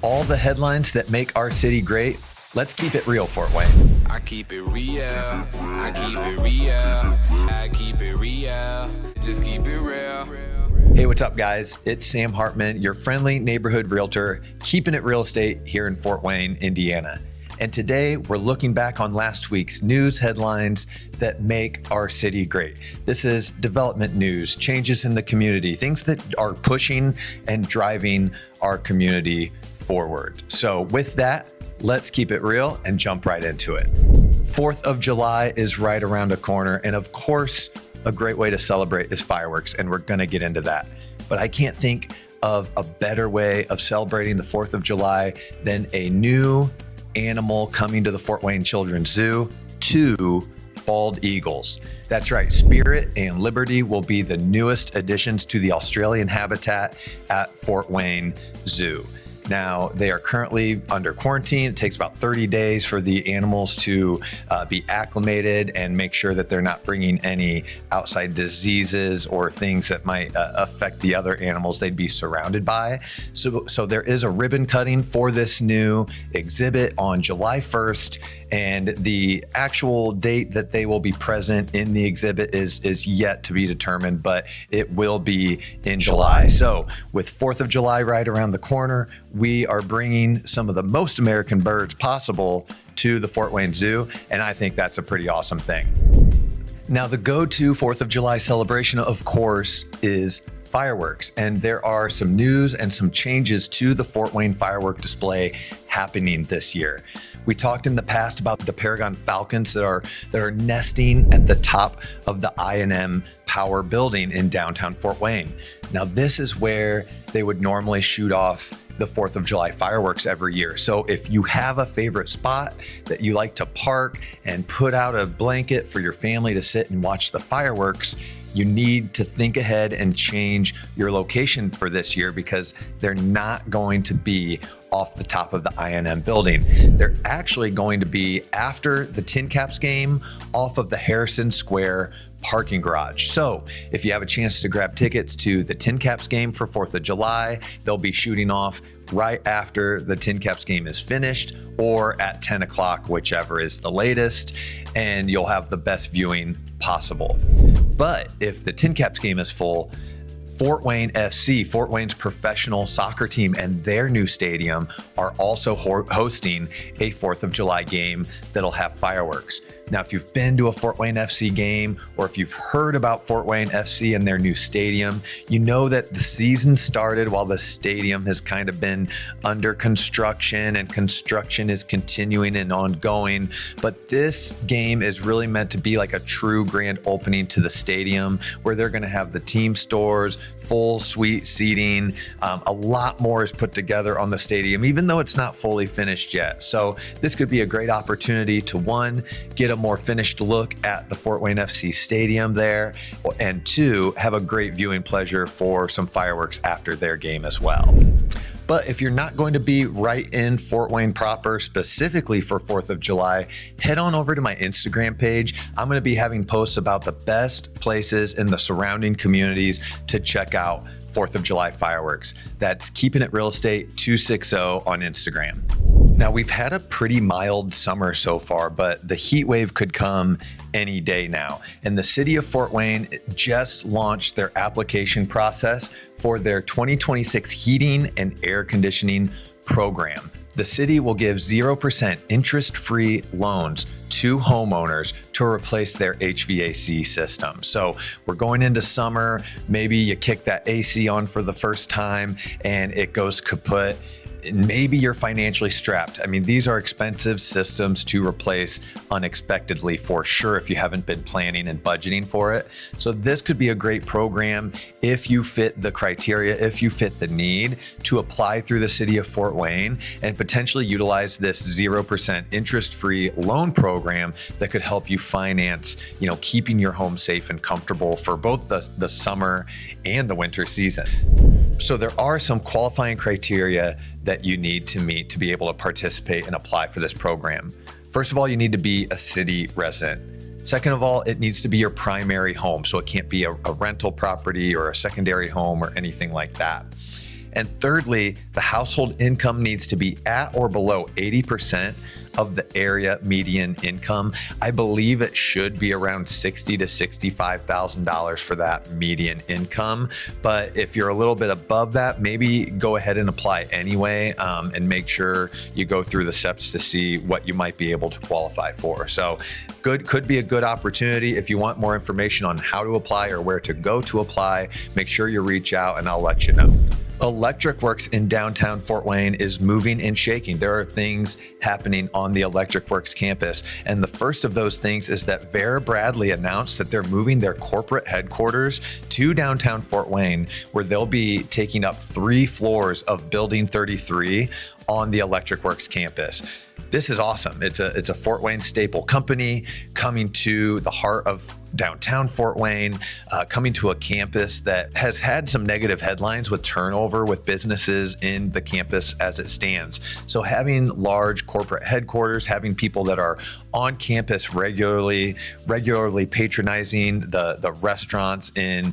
All the headlines that make our city great. Let's keep it real, Fort Wayne. I keep it real. I keep it real. I keep it real. Just keep it real. Hey, what's up, guys? It's Sam Hartman, your friendly neighborhood realtor, keeping it real estate here in Fort Wayne, Indiana. And today we're looking back on last week's news headlines that make our city great. This is development news, changes in the community, things that are pushing and driving our community forward. So with that, let's keep it real and jump right into it. 4th of July is right around the corner. And of course, a great way to celebrate is fireworks. And we're going to get into that. But I can't think of a better way of celebrating the 4th of July than a new animal coming to the Fort Wayne Children's Zoo, 2 bald eagles. That's right, Spirit and Liberty will be the newest additions to the Australian habitat at Fort Wayne Zoo. Now, they are currently under quarantine. It takes about 30 days for the animals to be acclimated and make sure that they're not bringing any outside diseases or things that might affect the other animals they'd be surrounded by. So there is a ribbon cutting for this new exhibit on July 1st. And the actual date that they will be present in the exhibit is yet to be determined, but it will be in July. So with 4th of July right around the corner, we are bringing some of the most American birds possible to the Fort Wayne Zoo. And I think that's a pretty awesome thing. Now, the go-to 4th of July celebration, of course, is fireworks. And there are some news and some changes to the Fort Wayne firework display happening this year. We talked in the past about the Paragon Falcons that are nesting at the top of the I&M Power building in downtown Fort Wayne. Now, this is where they would normally shoot off the 4th of July fireworks every year. So if you have a favorite spot that you like to park and put out a blanket for your family to sit and watch the fireworks, you need to think ahead and change your location for this year because they're not going to be off the top of the I&M building. They're actually going to be after the Tin Caps game off of the Harrison Square parking garage. So if you have a chance to grab tickets to the Tin Caps game for 4th of July, they'll be shooting off right after the Tin Caps game is finished or at 10 o'clock, whichever is the latest, and you'll have the best viewing possible. But if the Tin Caps game is full, Fort Wayne FC, Fort Wayne's professional soccer team, and their new stadium are also hosting a 4th of July game that'll have fireworks. Now, if you've been to a Fort Wayne FC game, or if you've heard about Fort Wayne FC and their new stadium, you know that the season started while the stadium has kind of been under construction, and construction is continuing and ongoing. But this game is really meant to be like a true grand opening to the stadium, where they're going to have the team stores, full suite seating. A lot more is put together on the stadium, even though it's not fully finished yet. So this could be a great opportunity to, 1, get a more finished look at the Fort Wayne FC stadium there, and 2, have a great viewing pleasure for some fireworks after their game as well. But if you're not going to be right in Fort Wayne proper, specifically for 4th of July, head on over to my Instagram page. I'm going to be having posts about the best places in the surrounding communities to check out 4th of July fireworks. That's Keeping It Real Estate 260 on Instagram. Now, we've had a pretty mild summer so far, but the heat wave could come any day now. And the city of Fort Wayne just launched their application process for their 2026 heating and air conditioning program. The city will give 0% interest-free loans to homeowners to replace their HVAC system. So we're going into summer, maybe you kick that AC on for the first time and it goes kaput. Maybe you're financially strapped. I mean, these are expensive systems to replace unexpectedly, for sure, if you haven't been planning and budgeting for it. So this could be a great program if you fit the criteria, if you fit the need, to apply through the city of Fort Wayne and potentially utilize this 0% interest-free loan program that could help you finance, keeping your home safe and comfortable for both the summer and the winter season. So there are some qualifying criteria that you need to meet to be able to participate and apply for this program. First of all, you need to be a city resident. Second of all, it needs to be your primary home. So it can't be a rental property or a secondary home or anything like that. And thirdly, the household income needs to be at or below 80% of the area median income. I believe it should be around $60,000 to $65,000 for that median income. But if you're a little bit above that, maybe go ahead and apply anyway, and make sure you go through the steps to see what you might be able to qualify for. So could be a good opportunity. If you want more information on how to apply or where to go to apply, make sure you reach out and I'll let you know. Electric Works in downtown Fort Wayne is moving and shaking. There are things happening on the Electric Works campus. And the first of those things is that Vera Bradley announced that they're moving their corporate headquarters to downtown Fort Wayne, where they'll be taking up 3 floors of Building 33 on the Electric Works campus. This is awesome. It's a Fort Wayne staple company coming to the heart of downtown Fort Wayne, coming to a campus that has had some negative headlines with turnover with businesses in the campus as it stands. So having large corporate headquarters, having people that are on campus regularly patronizing the restaurants in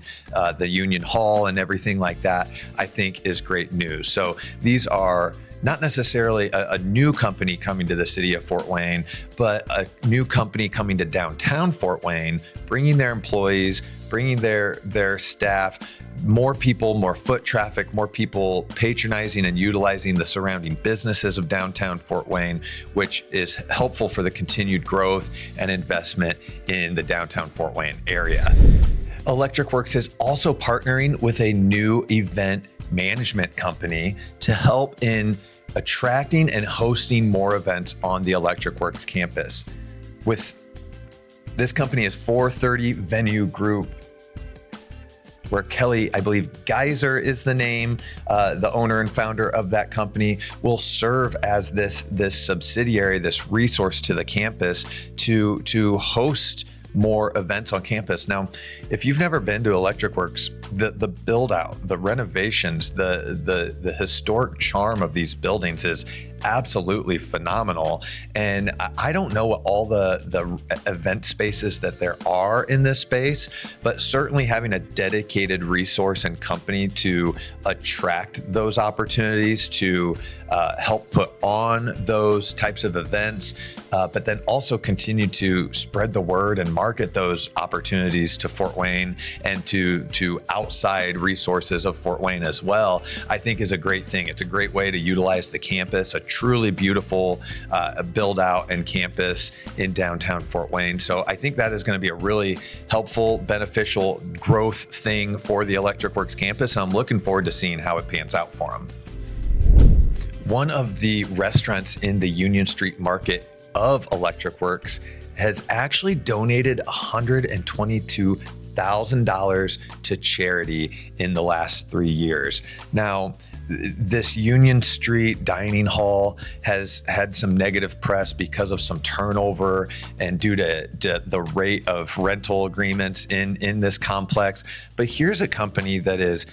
the Union Hall and everything like that, I think is great news. So these are not necessarily a new company coming to the city of Fort Wayne, but a new company coming to downtown Fort Wayne, bringing their employees, bringing their staff, more people, more foot traffic, more people patronizing and utilizing the surrounding businesses of downtown Fort Wayne, which is helpful for the continued growth and investment in the downtown Fort Wayne area. Electric Works is also partnering with a new event management company to help in attracting and hosting more events on the Electric Works campus. This company is 430 Venue Group, where Kelly, I believe Geyser is the name, the owner and founder of that company, will serve as this subsidiary, this resource to the campus to host more events on campus. Now, if you've never been to Electric Works, the build out, the renovations, the historic charm of these buildings is absolutely phenomenal. And I don't know what all the event spaces that there are in this space, but certainly having a dedicated resource and company to attract those opportunities, to help put on those types of events, but then also continue to spread the word and market those opportunities to Fort Wayne and to outside resources of Fort Wayne as well, I think is a great thing. It's a great way to utilize the campus, a truly beautiful build out and campus in downtown Fort Wayne. So I think that is going to be a really helpful, beneficial growth thing for the Electric Works campus. And I'm looking forward to seeing how it pans out for them. One of the restaurants in the Union Street market of Electric Works has actually donated $122,000 to charity in the last 3 years. Now, this Union Street dining hall has had some negative press because of some turnover and due to the rate of rental agreements in this complex. But here's a company that is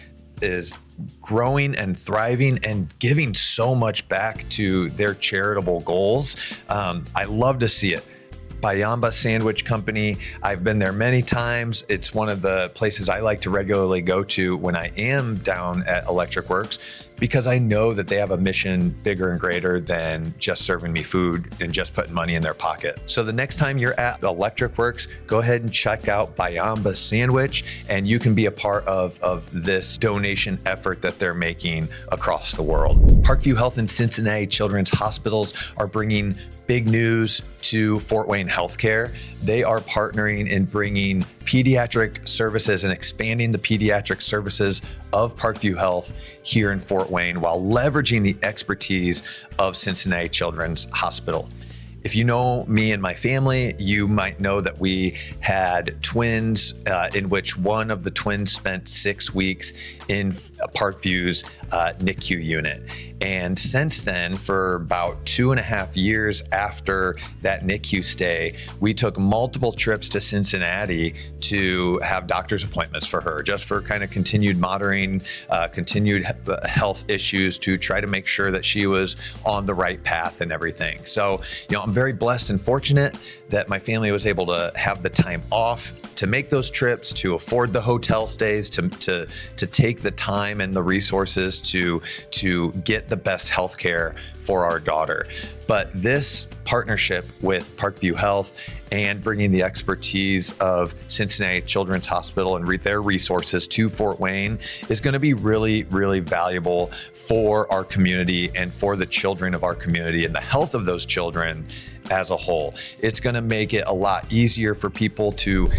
growing and thriving and giving so much back to their charitable goals. I love to see it. Bayamba Sandwich Company. I've been there many times. It's one of the places I like to regularly go to when I am down at Electric Works, because I know that they have a mission bigger and greater than just serving me food and just putting money in their pocket. So the next time you're at Electric Works, go ahead and check out Bayamba Sandwich, and you can be a part of this donation effort that they're making across the world. Parkview Health and Cincinnati Children's hospitals are bringing big news to Fort Wayne Healthcare. They are partnering in bringing pediatric services and expanding the pediatric services of Parkview Health here in Fort Wayne while leveraging the expertise of Cincinnati Children's Hospital. If you know me and my family, you might know that we had twins in which one of the twins spent 6 weeks in Parkview's NICU unit. And since then, for about 2.5 years after that NICU stay, we took multiple trips to Cincinnati to have doctor's appointments for her, just for kind of continued monitoring, continued health issues, to try to make sure that she was on the right path and everything. So, I'm very blessed and fortunate that my family was able to have the time off to make those trips, to afford the hotel stays, to take the time and the resources to get the best healthcare for our daughter. But this partnership with Parkview Health and bringing the expertise of Cincinnati Children's Hospital and their resources to Fort Wayne is going to be really, really valuable for our community and for the children of our community and the health of those children as a whole. It's going to make it a lot easier for people to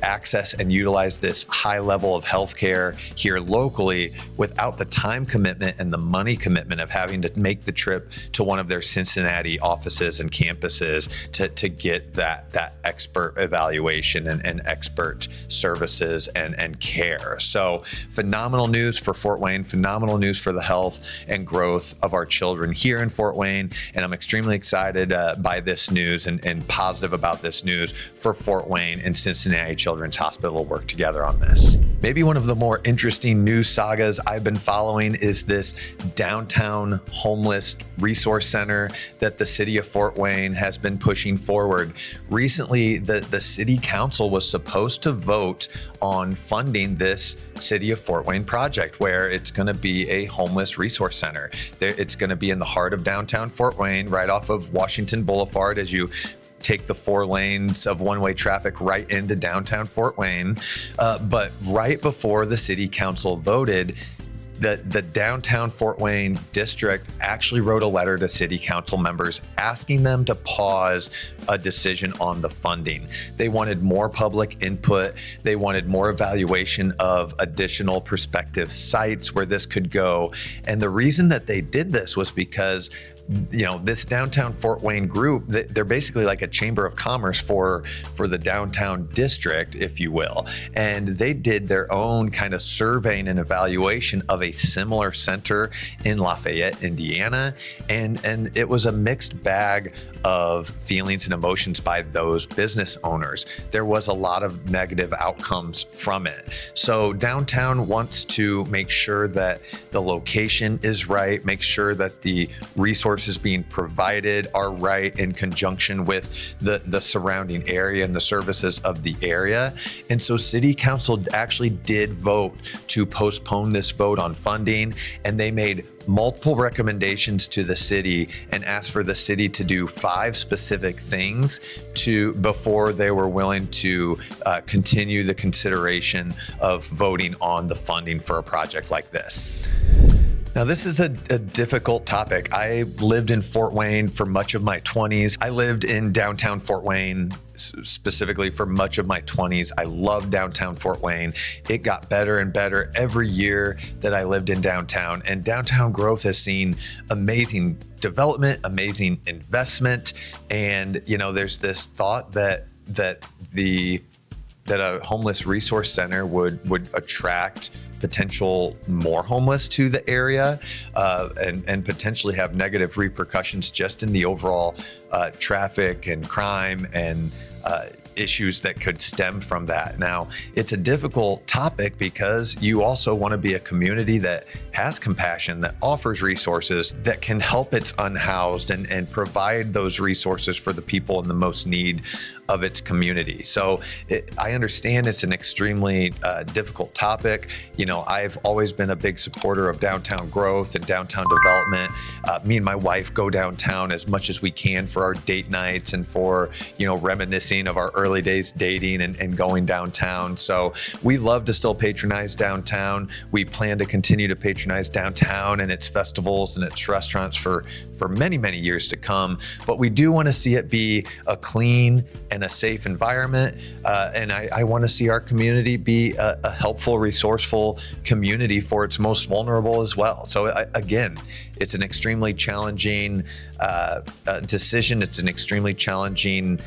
access and utilize this high level of healthcare here locally without the time commitment and the money commitment of having to make the trip to one of their Cincinnati offices and campuses to get that expert evaluation and expert services and care. So phenomenal news for Fort Wayne, phenomenal news for the health and growth of our children here in Fort Wayne. And I'm extremely excited by this news and positive about this news for Fort Wayne and Cincinnati Children's Hospital work together on this. Maybe one of the more interesting news sagas I've been following is this downtown homeless resource center that the city of Fort Wayne has been pushing forward. Recently, the city council was supposed to vote on funding this city of Fort Wayne project, where it's going to be a homeless resource center. It's going to be in the heart of downtown Fort Wayne, right off of Washington Boulevard as you take the 4 lanes of one-way traffic right into downtown Fort Wayne. But right before the city council voted, the downtown Fort Wayne district actually wrote a letter to city council members asking them to pause a decision on the funding. They wanted more public input. They wanted more evaluation of additional prospective sites where this could go. And the reason that they did this was because this downtown Fort Wayne group, they're basically like a chamber of commerce for the downtown district, if you will. And they did their own kind of surveying and evaluation of a similar center in Lafayette, Indiana. And it was a mixed bag of feelings and emotions by those business owners. There was a lot of negative outcomes from it. So downtown wants to make sure that the location is right, make sure that the resources being provided are right in conjunction with the surrounding area and the services of the area. And so city council actually did vote to postpone this vote on funding, and they made multiple recommendations to the city and asked for the city to do 5 specific things before they were willing to continue the consideration of voting on the funding for a project like this. Now, this is a difficult topic. I lived in Fort Wayne for much of my 20s. I lived in downtown Fort Wayne specifically for much of my 20s. I loved downtown Fort Wayne. It got better and better every year that I lived in downtown. And downtown growth has seen amazing development, amazing investment. And, there's this thought that a homeless resource center would attract potential more homeless to the area and potentially have negative repercussions just in the overall traffic and crime and issues that could stem from that. Now, it's a difficult topic because you also want to be a community that has compassion, that offers resources, that can help its unhoused and provide those resources for the people in the most need of its community. So I understand it's an extremely difficult topic. I've always been a big supporter of downtown growth and downtown development. Me and my wife go downtown as much as we can for our date nights and for, reminiscing of our early days dating and going downtown. So we love to still patronize downtown. We plan to continue to patronize downtown and its festivals and its restaurants for many, many years to come. But we do want to see it be a clean and a safe environment. And I want to see our community be a helpful, resourceful community for its most vulnerable as well. So again, it's an extremely challenging decision. It's an extremely challenging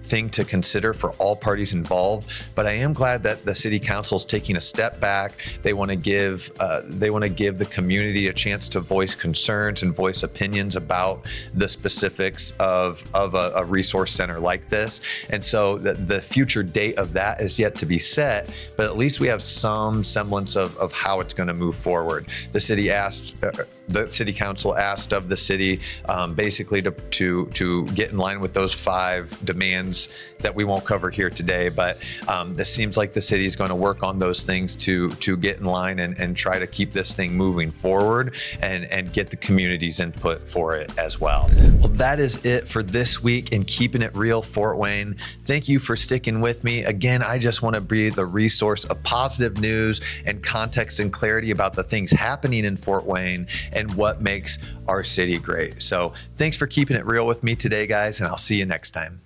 thing to consider for all parties involved. But I am glad that the city council is taking a step back. They want to give the community a chance to voice concerns and voice opinions about the specifics of a resource center like this. And so the future date of that is yet to be set, but at least we have some semblance of how it's going to move forward. The city asked the city council asked of the city, basically to get in line with those 5 demands that we won't cover here today. But this seems like the city is going to work on those things to get in line and try to keep this thing moving forward and get the community's input for it as well. Well, that is it for this week in Keeping It Real Fort Wayne. Thank you for sticking with me. Again, I just want to be the resource of positive news and context and clarity about the things happening in Fort Wayne and what makes our city great. So thanks for keeping it real with me today, guys, and I'll see you next time.